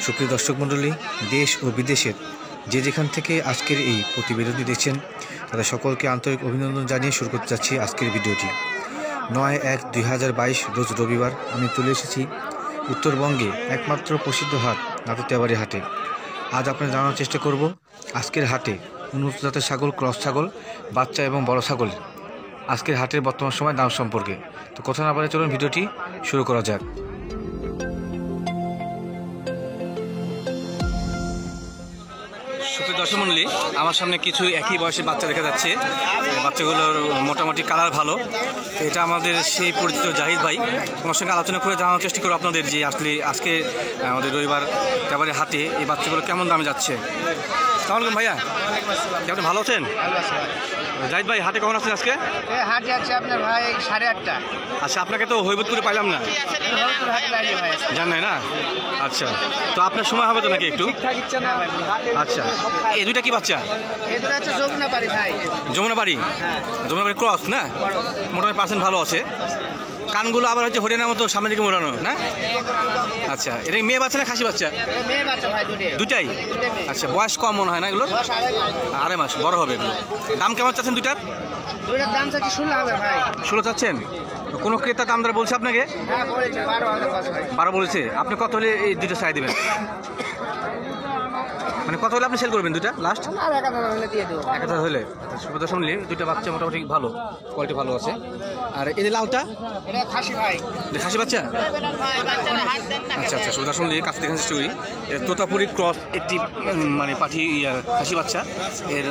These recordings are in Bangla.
সুপ্রিয় দর্শক মণ্ডলী, দেশ ও বিদেশের যে যেখান থেকে আজকের এই প্রতিবেদনটি দেখছেন তাদের সকলকে আন্তরিক অভিনন্দন জানিয়ে শুরু করতে যাচ্ছি আজকের ভিডিওটি। 9/1/2022 রোজ রবিবার আমি চলে এসেছি উত্তরবঙ্গে একমাত্র প্রসিদ্ধ হাট নাতুতিয়াবাড়ি হাটে। আজ আপনারা জানার চেষ্টা করব আজকের হাটে উন্নত জাতের ছাগল, ক্রস ছাগল, বাচ্চা এবং বড় ছাগল আজকের হাটের বর্তমান সময় দাম সম্পর্কে। তো কথা না বলে চলুন ভিডিওটি শুরু করা যাক। সুপ্রিয় দর্শক মণ্ডলী, আমার সামনে কিছু একই বয়সী বাচ্চা দেখা যাচ্ছে। বাচ্চাগুলোর মোটামুটি কালার ভালো। এটা আমাদের সেই পরিচিত জাহিদ ভাই, তোমার সঙ্গে আলোচনা করে জানানোর চেষ্টা করবো আপনাদের যে আসলে আজকে আমাদের রবিবার একেবারে হাটে এই বাচ্চাগুলো কেমন দামে যাচ্ছে। আসসালামু আলাইকুম ভাইয়া, আপনি ভালো আছেন? জাহিদ ভাই, হাটে কখন আছেন আজকে? হাটে আছে আপনার ভাই 8:30। আচ্ছা, আপনাকে তো হৈবতপুরে পাইলাম না, জান নাই না? আচ্ছা, তো আপনার সময় হবে তো নাকি একটু? আচ্ছা, এই দুইটা কি বাচ্চা? যমুনাবাড়ি ভাই, যমুনাবাড়ি ক্রস না? মোটামুটি পার্সেন্ট ভালো আছে। কানগুলো আবার হচ্ছে হরিয়ানার মতো সামনের দিকে মোড়ানো না? আচ্ছা, এটা মেয়ে বাচ্চা না খাসি বাচ্চা? দুটাই? আচ্ছা, বয়স কম মনে হয় না এগুলো? 2.5 মাস, বড় হবে এগুলো। দাম কেমন চাচ্ছেন দুটার? দাম চাচ্ছি 16,000 ভাই। 16 চাচ্ছেন? কোনো ক্রেতা দাম দর বলছে আপনাকে? 12 বলেছে। আপনি কত হলে এই দুটো চাই দেবেন? মানে কত হলে আপনি সেল করবেন দুটা লাস্ট? 1000 হলে। সুবিধা শুনলি দুইটা বাচ্চা মোটামুটি ভালো, কোয়ালিটি ভালো আছে। আর এই যে লালটা খাসি ভাই, খাসি বাচ্চা? আচ্ছা আচ্ছা, সুবিধা শুনলি কাছ থেকে চেষ্টা করি। তোতাপুরি ক্রস একটি মানে পাঠি খাসি বাচ্চা। এর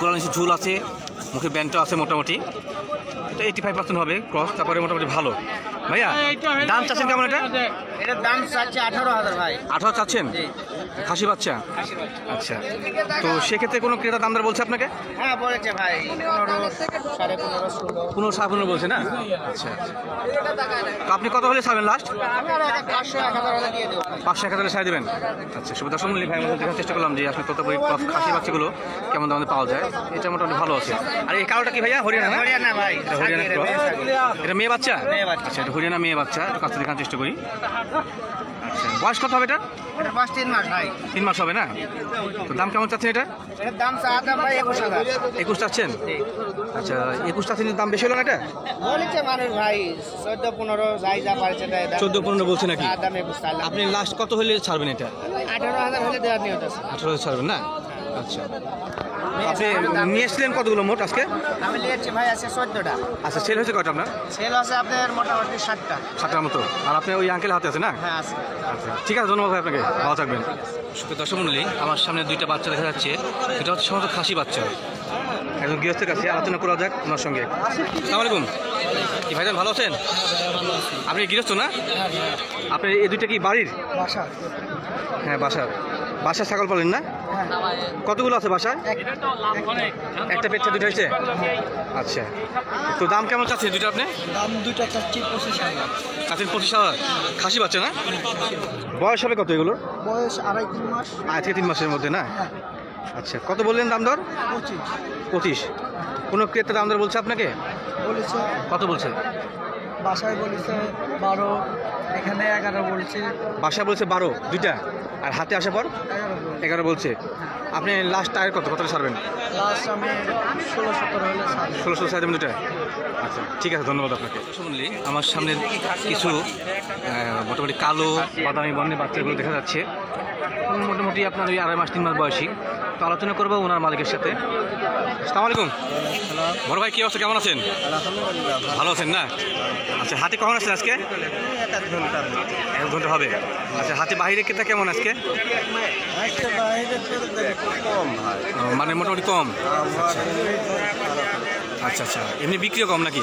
গলা নিচে ঝুল আছে, মুখে ব্যান্ডটা আছে মোটামুটি। এটা 85% হবে ক্রস, তারপরে মোটামুটি ভালো। ভাইয়া, দাম চাচ্ছেন কেমন এটা? এটার দাম চাচ্ছে 18,000 ভাই। 18 চাচ্ছেন? খাসি বাচ্চা? আচ্ছা, তো সেক্ষেত্রে কোনো ক্রেতা দামদার বলছে আপনাকে? হ্যাঁ বলেছে ভাই, 15, 15.5 বলছে না? আচ্ছা, তো আপনি কত হলে ছাড়বেন লাস্ট? 500-1000 হলে ছাড় দেবেন? আচ্ছা, সুবিধা শুনলি ভাই, আমাদের দেখার চেষ্টা করলাম যে আসলে তোতাপুরি ক্রস খাসি বাচ্চাগুলো কেমন দামে পাওয়া যায়। এটা মোটামুটি ভালো আছে। আর এই কালোটা কি ভাইয়া? হরিয়ানা? হরিয়ানা ভাই, হরিয়ানা ক্রস। এটা মেয়ে বাচ্চা? বাচ্চা। আচ্ছা, এটা হরিয়ানা মেয়ে বাচ্চা, একটু কাছে দেখার চেষ্টা করি। আচ্ছা, বয়স কত হবে এটা? এটার বয়স 3 মাস ভাই। 3 মাস হবে না? তো দাম কেমন চাচ্ছেন এটা? এটার দাম চাচ্ছি ভাই 21,000। 21 চাচ্ছেন? আচ্ছা, 21 চাচ্ছেন, দাম বেশি হলো না এটা? বলেছে মানুষ ভাই 14-15 যাই যা পারছে তাই দাম। 14-15 বলছে নাকি? দাম 21 চাইলাম। আপনি লাস্ট কত হলে ছাড়বেন এটা? 18,000 হলে দেওয়ার নিয়ত আছে। 18 ছাড়বেন না? আচ্ছা, আপনি নিয়ে এসছিলেন কতগুলো মোট আজকে? আমি নিয়েছি ভাই আছে 14টা। আচ্ছা, সেল হয়েছে কয়টা আপনার? সেল আছে আপনার মোটামুটি 60টা। 60টার মতো। আর আপনি ওই আঙ্কেল হাতে আছে না? হ্যাঁ আছে। আচ্ছা, ঠিক আছে, ধন্যবাদ ভাই আপনাকে, ভালো থাকবেন। দর্শক মণ্ডলী, আমার সামনে দুইটা বাচ্চা দেখা যাচ্ছে। এটা হচ্ছে সমস্ত খাসি বাচ্চা। একজন গৃহস্থের কাছে আলোচনা করা যাক ওনার সঙ্গে। আসসালামু আলাইকুম, কি ভাইজান ভালো আছেন? আপনি গৃহস্থ না? আপনি এই দুইটা কি বাড়ির? বাসা। হ্যাঁ, বাসার ছাগল পালেন না? কতগুলো আছে বাসায়? একটা পেটটা দুটো হয়েছে? আচ্ছা, তো দাম কেমন চাচ্ছে দুটো আপনি? দাম দুইটা চাচ্ছি 25,000। চাচ্ছেন 25,000? খাসি বাচ্চা না? বয়স হবে কত এগুলোর? বয়স 2.5-3 মাস। 2-3 মাসের মধ্যে না? আচ্ছা, কত বললেন দাম দর? 25। কোনো ক্রেতা দাম দর বলছে আপনাকে? বলেছে কত বলছে? বাসায় বলেছে 12, এখানে 11 বলছে। বাসা বলছে 12 দুইটা, আর হাতে আসার পর 11 বলছে। আপনি লাস্ট টায়ার কত ছাড়বেন? লাস্ট আমি 16-17 হলে ছাড়ব। 1600 ছাড় দেবেন দুটায়? আচ্ছা, ঠিক আছে, ধন্যবাদ আপনাকে। শুনলি আমার সামনে কিছু মোটামুটি কালো বাদামি বর্ণের বাচ্চাগুলো দেখা যাচ্ছে। মোটামুটি আপনার ওই 2.5 মাস 3 মাস বয়সী। তো আলোচনা করবো ওনার মালিকের সাথে। আসসালামু আলাইকুম বড় ভাই, কি অবস্থা, কেমন আছেন? ভালো আছেন না? আচ্ছা, হাতে কখন আসছেন আজকে? 1 ঘন্টা হবে। আচ্ছা, হাতে বাইরে ক্রেতা কেমন আজকে? মানে মোটামুটি কম। আচ্ছা আচ্ছা, এমনি বিক্রিও কম নাকি?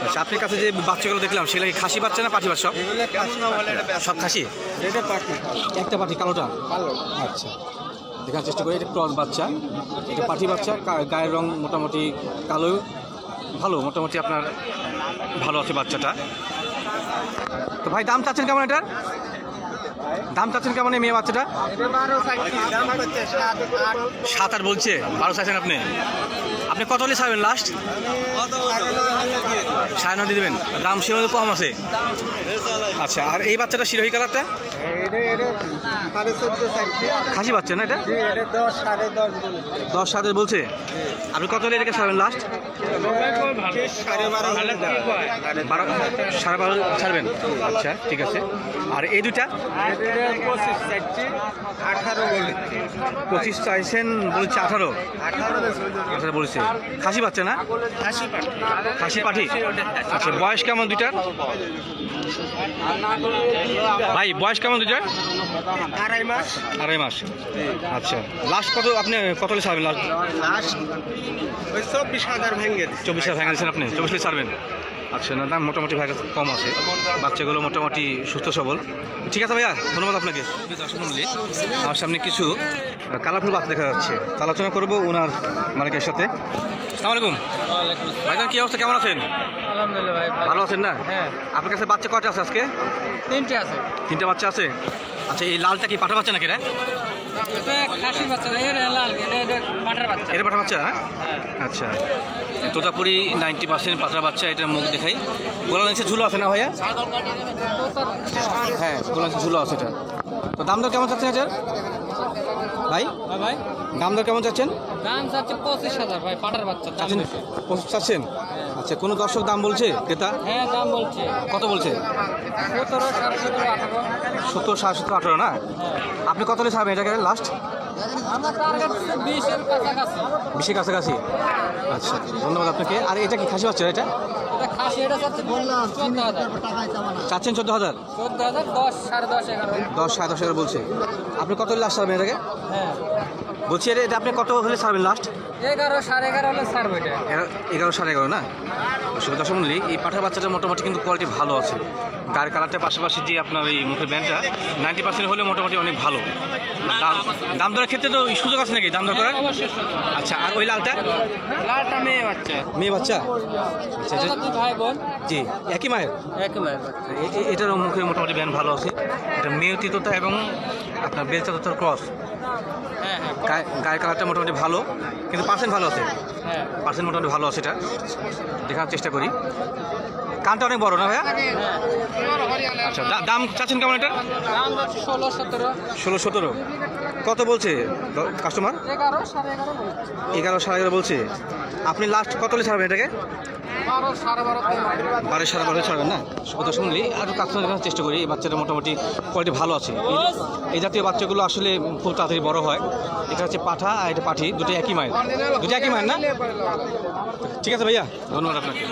আচ্ছা, আপনার কাছে যে বাচ্চাগুলো দেখলাম সেগুলো কি খাসি বাচ্চা না পাঠি বাচ্চা? সব খাসি? একটা পাঠি, কালোটা? আচ্ছা, দেখার চেষ্টা করি। এটা ক্রস বাচ্চা, এটা পাঠি বাচ্চা। গায়ের রং মোটামুটি কালো, ভালো, মোটামুটি আপনার ভালো আছে বাচ্চাটা। তো ভাই, দাম চাচ্ছেন কেমন এটার? দাম চাচ্ছেন কেমন এই মেয়ে বাচ্চাটা? 7-8 7-8 বলছে। 12 চাইছেন আপনি? আপনি কত হলে ছাড়বেন লাস্ট? 9.5 দিয়ে দেবেন, দাম সীমা তো কম আছে। আচ্ছা, আর এই বাচ্চাটা শিরোহী কালারটা খাসি বাচ্চা না এটা? 10 সাড়ে বলছে। আপনি কত হলে এটাকে ছাড়বেন লাস্ট? 12.5 ছাড়বেন। আচ্ছা ঠিক আছে। আর এই দুইটা 25 চাইছেন বলছে, 18 বলছে। খাসি বাচ্চা না? খাসি পাঠি। আচ্ছা, বয়স কেমন দুইটার ভাই? বয়স কেমন দুইটার? 2.5 মাস। আচ্ছা, লাস্ট কত আপনি কত হলে ছাড়বেন লাস্ট? 24,000 ভেঙে 24,000 ভেঙে দিচ্ছেন আপনি? 24 ছাড়বেন। আচ্ছা, না দাম মোটামুটি ভাই কম আছে, বাচ্চাগুলো মোটামুটি সুস্থ সবল। ঠিক আছে ভাইয়া, ধন্যবাদ আপনাকে। আমার সামনে কিছু কালারফুল বাচ্চা দেখা যাচ্ছে, আলোচনা করবো ওনার মালিকের সাথে। আসসালামু আলাইকুম ভাইজান, কি অবস্থা, কেমন আছেন? আলহামদুলিল্লাহ ভাই, ভালো আছেন না? হ্যাঁ। আপনার কাছে বাচ্চা কয়টা আছে আজকে? 3টে আছে। 3টে বাচ্চা আছে। আচ্ছা, এই লালটা কি পাঠা বাচ্চা নাকি? এটা খাসি বাচ্চা, এর লাল, এটা পাঠার বাচ্চা। এটা পাঠা বাচ্চা, হ্যাঁ? আচ্ছা, তোতাপুরি 90% পাঠা বাচ্চা। এটার মুখ দেখাই, গোলা নিচে ঝুলো আছে না ভাইয়া? হ্যাঁ, গোলা নিচে ঝুলো আছে। এটা তো দাম দর কেমন চাচ্ছেন এটার ভাই? ভাই দাম দর কেমন চাচ্ছেন? দাম চাচ্ছে 25,000 ভাই, পাঠার বাচ্চা। চাচ্ছেন 25 চাচ্ছেন? আচ্ছা, কোনো দর্শক দাম বলছে ক্রেতা? হ্যাঁ, দাম বলছে। কত বলছে? 17, 17.5, 18। 70, 17, 18 না? আপনি কত হলে ছাড়বেন এটাকে লাস্ট? আমার টার্গেট 20-এর কাছাকাছি। 20-এর কাছাকাছি। আচ্ছা, ধন্যবাদ আপনাকে। আর এটা কি খাসি বাচ্চা? এটা এটা খাসি, এটা চাচ্ছে 14,000। চাচ্ছেন 14,000? 14,000, 10, 10.5, 11। 10, 10.5 বলছে। আপনি কত হলে লাস্ট ছাড়বেন এটাকে? হ্যাঁ, বলছি এটা আপনি কত হলে ছাড়বেন লাস্ট? 11, 11.5 হলে ছাড়বো এটা। 11, 11.5 না? অসুবিধা শুনলি এই পাঠার বাচ্চাটা মোটামুটি কিন্তু কোয়ালিটি ভালো আছে। গায়ের কালারটার পাশাপাশি যে আপনার এই মুখের ব্যান্ডটা 90% হলে মোটামুটি অনেক ভালো। দাম দরের ক্ষেত্রে তো সুযোগ আছে নাকি দাম দর করার? অবশ্যই। আচ্ছা, আর ওই লালটা? লালটা মেয়ে বাচ্চা। মেয়ে বাচ্চা? আচ্ছা, এটা কি ভাই বোন? জি, একই মায়ের। একই মায়ের বাচ্চা। এটারও মুখে মোটামুটি ব্যান্ড ভালো আছে। এটা মেয়তি তোতা এবং আপনার বেলচা তোতার ক্রস। হ্যাঁ হ্যাঁ গায়ের কালারটা মোটামুটি ভালো, কিন্তু পার্সেন্ট ভালো আছে। হ্যাঁ। পার্সেন্ট মোটামুটি ভালো আছে। এটা দেখার চেষ্টা করি। কানটা অনেক বড় না ভাইয়া? আচ্ছা, দাম চাচ্ছেন কেমন এটা? দাম হচ্ছে 16, 17। 16, 17 কত বলছে কাস্টমার? 11, 11.5 বলছে। 11, 11.5 বলছে। আপনি লাস্ট কত হলে ছাড়বেন এটাকে? 12, 12.5। 12, 12.5 ছাড়বেন না? কথা শুনলি আর কাস্টমার দেখার চেষ্টা করি। এই বাচ্চাটা মোটামুটি কোয়ালিটি ভালো আছে। এই জাতীয় বাচ্চাগুলো আসলে খুব তাড়াতাড়ি বড় হয়। এটা হচ্ছে পাঠা আর এটা পাঠি, দুটো একই মায়ের। দুটো একই মায়ের না? ঠিক আছে ভাইয়া, ধন্যবাদ আপনাকে।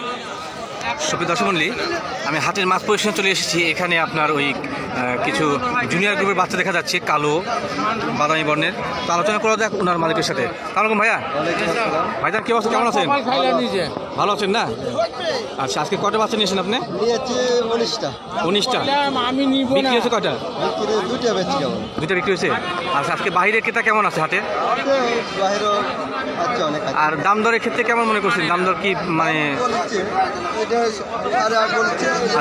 সুপ্রিয় দর্শক মণ্ডলী, আমি হাটের মাছ পজিশনে চলে এসেছি। এখানে আপনার ওই কিছু জুনিয়র গ্রুপের বাচ্চা দেখা যাচ্ছে, কালো বাদামি বর্ণের। তো আলোচনা করা যাক ওনার মালিকের সাথে। সালামালাইকুম ভাইয়া। ভাইজান, কি অবস্থা, কেমন আছেন? ভালো আছেন না? আচ্ছা, আজকে কয়টা বাচ্চা নিয়েছেন আপনি? 19টা। আমি নিব না। বিক্রি হয়েছে কয়টা? 2টা বিক্রি হয়েছে। আচ্ছা, আজকে বাইরের ক্রেতা কেমন আছে হাটে? আর দাম দরের ক্ষেত্রে কেমন মনে করছেন? দাম দর কি মানে?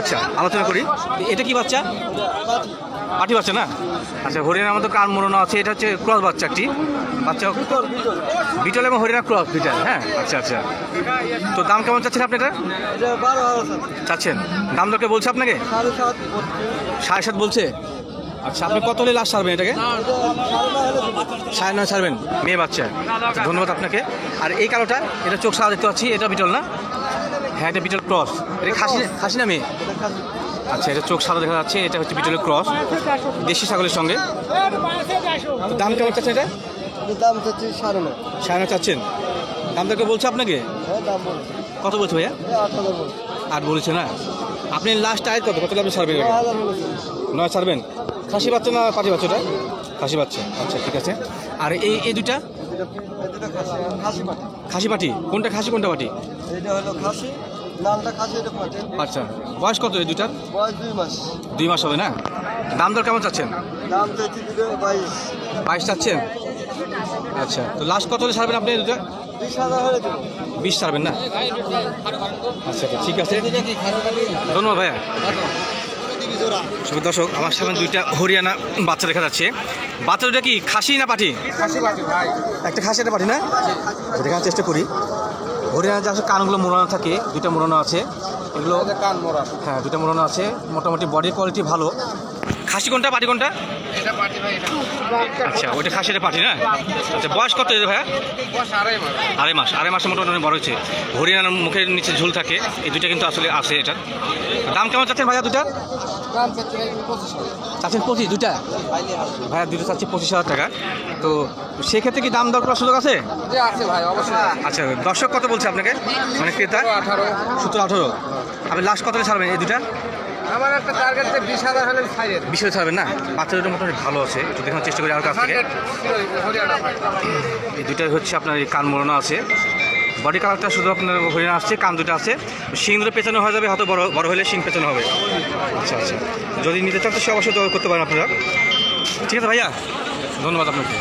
আচ্ছা, আলোচনা করি। এটা কি বাচ্চা? পাটি বাচ্চা না? আচ্ছা, হরিয়ানার মতো কান মোড়ানো আছে। এটা হচ্ছে ক্রস বাচ্চা, একটি বাচ্চা বিটল এবং হরিয়ানা ক্রস দুইটা। হ্যাঁ, আচ্ছা আচ্ছা। তো দাম কেমন চাচ্ছেন আপনি এটা? চাচ্ছেন? দাম দরকে বলছে আপনাকে? 7.5 বলছে। আচ্ছা, আপনি কত হলে লাস্ট ছাড়বেন এটাকে? 9.5 ছাড়বেন, মেয়ে বাচ্চা। আচ্ছা, ধন্যবাদ আপনাকে। আর এই কালোটা, এটা চোখ সাদা দেখতে পাচ্ছি, এটা বিটল না? হ্যাঁ, এটা বিটল ক্রস। এটা খাসি না মেয়ে? আচ্ছা, এটা চোখ সাদা দেখা যাচ্ছে। এটা হচ্ছে বিটলের ক্রস, দেশি ছাগলের সঙ্গে। দাম কেমন চাচ্ছেন এটা? দাম চাচ্ছি 9.5। 9.5 চাচ্ছেন? দাম দরকে বলছে আপনাকে? কত বলছে ভাইয়া? 8 বলেছে না? আপনি লাস্ট আয় কত আপনি ছাড়বেন? 9 ছাড়বেন। খাসি বাচ্চা না পাটি বাচ্চাটা? খাসি বাচ্চা। আচ্ছা, ঠিক আছে। আর এই দুইটা খাসি পাটি? কোনটা খাসি কোনটা পাটি? এটা হলো খাসি, লালটা খাসি, এটা পাটি। আচ্ছা, বয়স কত এই দুইটার? বয়স 2 মাস। 2 মাস হবে না? দাম দর কেমন চাচ্ছেন? দাম চাচ্ছি 22 চাচ্ছেন? আচ্ছা, তো লাস্ট কত হলে ছাড়বেন আপনি এই দুটা? 20,000 হলে দেবো। 20 ছাড়বেন না? আচ্ছা, ঠিক আছে, ধন্যবাদ ভাইয়া। সুপ্রিয় দর্শক, আমার সামনে 2টা হরিয়ানা বাচ্চা দেখা যাচ্ছে। বাচ্চা দুটা কি খাসি না পাটি? একটা খাসি, একটা পাটি না? দেখার চেষ্টা করি। হরিয়ানা যে আসলে কানগুলো মোড়ানো থাকে, দুইটা মোড়ানো আছে, এগুলো কান মোড়া। হ্যাঁ দুইটা মোড়ানো আছে, মোটামুটি বডির কোয়ালিটি ভালো। খাসি কোনটা পাটি কোনটা? এটা পাটি ভাই, এটা আচ্ছা ওইটা খাসিটা পাটি না? আচ্ছা বয়স কত এদের ভাইয়া? বয়স 2.5 মাস। 2.5 মাসের মোটামুটি অনেক বড় হয়েছে। হরিয়ানার মুখের নিচে ঝুল থাকে, এই দুইটা কিন্তু আসলে আছে। এটা দাম কেমন চাচ্ছেন ভাইয়া দুটা? দাম চাচ্ছি ভাই 25,000। চাচ্ছেন 25 দুইটা? ভাইয়া দুটো চাচ্ছি 25,000 টাকা। তো সেক্ষেত্রে কি দাম দর করার সুযোগ আছে? যে আছে ভাই অবশ্যই। আচ্ছা দর্শক কত বলছে আপনাকে, মানে ক্রেতা? 18। 17-18। আপনি লাস্ট কত ছাড়বেন এই দুটা? আমার একটা টার্গেট 20,000 হলে ছাইয়ের। 20 ছাড়বেন না? বাচ্চা দুটো মোটামুটি ভালো আছে, একটু দেখানোর চেষ্টা করি আর কাছ থেকে। হরিয়ানা ভাই। এই দুটাই হচ্ছে আপনার এই কান মোড়ানো আছে, বডি কালারটা শুধু আপনার হরিয়ানা আসছে, কান দুটো আছে, শিং দুটো পেছানো হয়ে যাবে, হয়তো বড় বড় হলে শিং পেছানো হবে। আচ্ছা আচ্ছা, যদি নিতে চান তো সে অবশ্যই যোগাযোগ করতে পারেন আপনারা। ঠিক আছে ভাইয়া, ধন্যবাদ আপনাকে।